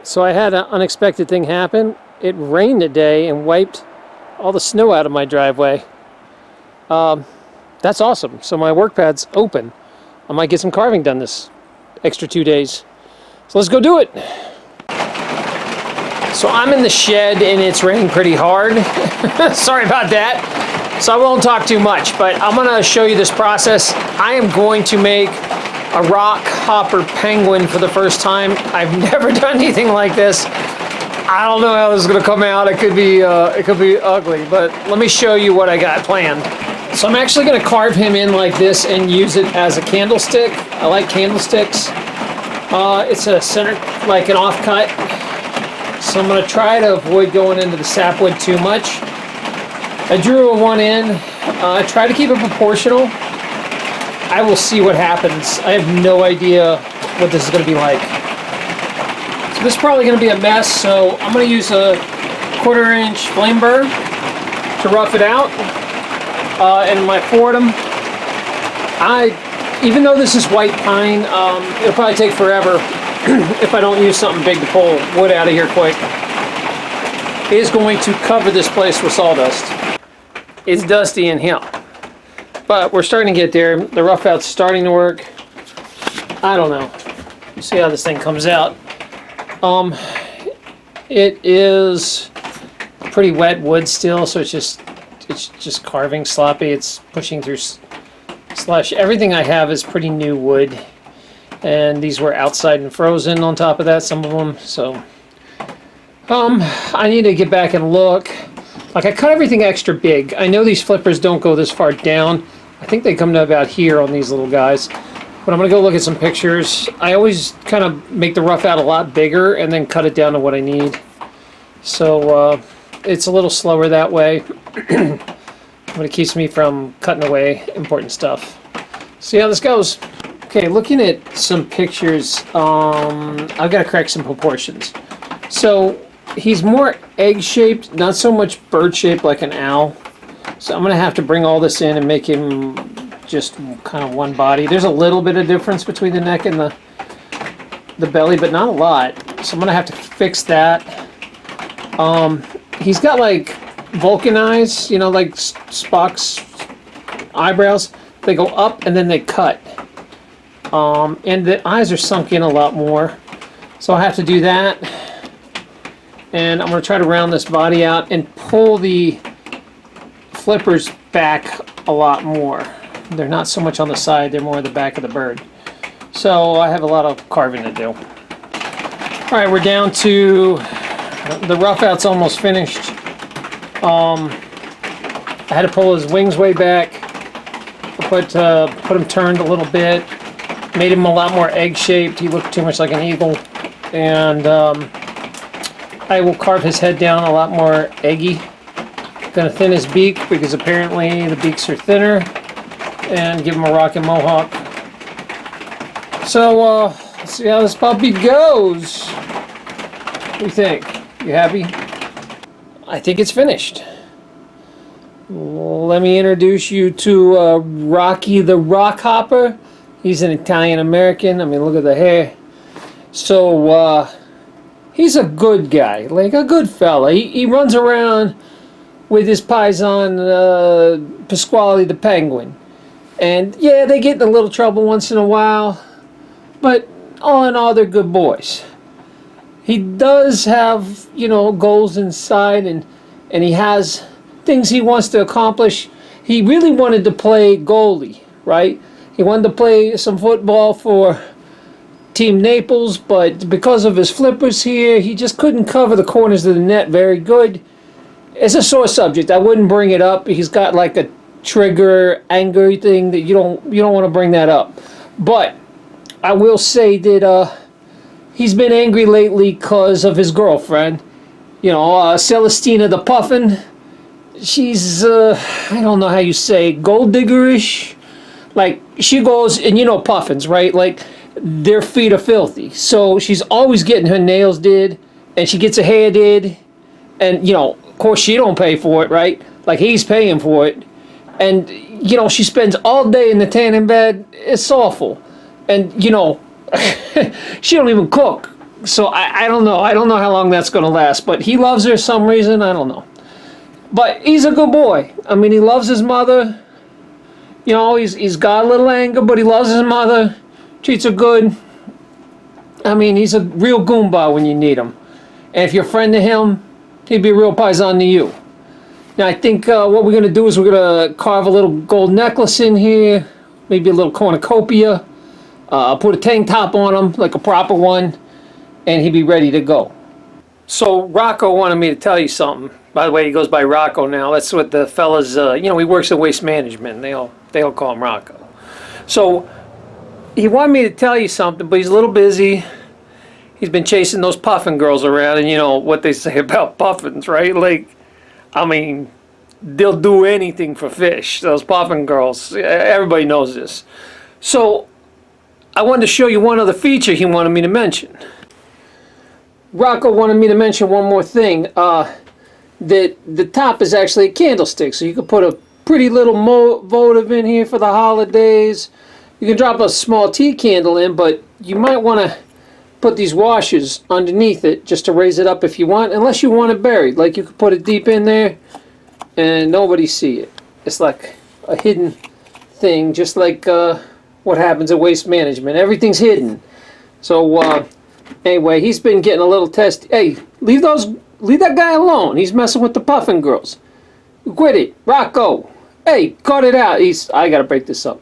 So I had an unexpected thing happen. It rained today and wiped all the snow out of my driveway. That's awesome. So my work pad's open. I might get some carving done this extra 2 days. So let's go do it. So I'm in the shed and it's raining pretty hard. Sorry about that. So I won't talk too much, but I'm gonna show you this process. I am going to make a Rockhopper penguin for the first time. I've never done anything like this. I don't know how this is gonna come out. It could be ugly, but let me show you what I got planned. So I'm actually gonna carve him in like this and use it as a candlestick. I like candlesticks. It's a center, like an offcut. So I'm gonna try to avoid going into the sapwood too much. I drew a one in. I try to keep it proportional. I will see what happens. I have no idea what this is gonna be like. So this is probably gonna be a mess, so I'm gonna use a 1/4 inch flame burr to rough it out. And my Fordham, even though this is white pine, it'll probably take forever if I don't use something big to pull wood out of here quick. It is going to cover this place with sawdust. It's dusty in here, but we're starting to get there. The rough out's starting to work. I don't know. We'll see how this thing comes out. It is pretty wet wood still, so it's just carving sloppy. It's pushing through slush. Everything I have is pretty new wood, and these were outside and frozen on top of that, some of them. So I need to get back and look. Like, I cut everything extra big. I know these flippers don't go this far down. I think they come to about here on these little guys. But I'm gonna go look at some pictures. I always kind of make the rough out a lot bigger and then cut it down to what I need. So it's a little slower that way. But it keeps me from cutting away important stuff. See how this goes. Okay, looking at some pictures, I've got to correct some proportions. So he's more egg-shaped, not so much bird-shaped like an owl. So I'm going to have to bring all this in and make him just kind of one body. There's a little bit of difference between the neck and the belly, but not a lot. So I'm going to have to fix that. He's got like Vulcan eyes, you know, like Spock's eyebrows. They go up and then they cut. And the eyes are sunk in a lot more. So I'll have to do that. And I'm going to try to round this body out and pull the flippers back a lot more. They're not so much on the side, they're more at the back of the bird. So I have a lot of carving to do. Alright, we're down to the rough out's almost finished. I had to pull his wings way back, put him turned a little bit, made him a lot more egg-shaped. He looked too much like an eagle. And I will carve his head down a lot more eggy. Gonna thin his beak because apparently the beaks are thinner, and give him a rock and mohawk. So let's see how this puppy goes. What do you think? You happy? I think it's finished. Let me introduce you to Rocky the Rockhopper. He's an Italian American. I mean, look at the hair. So he's a good guy, like a good fella. He runs around with his paisan Pasquale the penguin. And yeah, they get in a little trouble once in a while, but all in all, they're good boys. He does have, you know, goals inside, and he has things he wants to accomplish. He really wanted to play goalie, right? He wanted to play some football for Team Naples, but because of his flippers here, he just couldn't cover the corners of the net very good. It's a sore subject. I wouldn't bring it up. He's got like a trigger anger thing that you don't want to bring that up. But I will say that he's been angry lately because of his girlfriend. You know, Celestina the Puffin. She's I don't know how you say, gold diggerish. Like, she goes, and you know puffins, right? Like, their feet are filthy. So she's always getting her nails did, and she gets her hair did, and, you know, of course she don't pay for it, right? Like, he's paying for it. And, you know, she spends all day in the tanning bed. It's awful. And, you know, she don't even cook. So I don't know. I don't know how long that's going to last. But he loves her for some reason. I don't know. But he's a good boy. I mean, he loves his mother. You know, he's got a little anger, but he loves his mother. Treats her good. I mean, he's a real Goomba when you need him. And if you're a friend to him, he'd be a real paisan to you. Now, I think what we're going to do is we're going to carve a little gold necklace in here. Maybe a little cornucopia. Put a tank top on him, like a proper one. And he'd be ready to go. So, Rocko wanted me to tell you something. By the way, he goes by Rocko now. That's what the fellas, you know, he works in waste management. They all call him Rocko. So, he wanted me to tell you something, but he's a little busy. He's been chasing those puffin girls around, and you know what they say about puffins, right? Like, I mean, they'll do anything for fish. Those puffin girls, everybody knows this. So, I wanted to show you one other feature he wanted me to mention. Rocko wanted me to mention one more thing. That the top is actually a candlestick, so you can put a pretty little votive in here for the holidays. You can drop a small tea candle in, but you might want to put these washers underneath it just to raise it up if you want, unless you want it buried. Like, you could put it deep in there and nobody see it. It's like a hidden thing, just like what happens at waste management. Everything's hidden. So anyway, he's been getting a little testy. Hey, leave that guy alone. He's messing with the puffin girls. Quit it, Rocko. Hey, cut it out. I gotta break this up.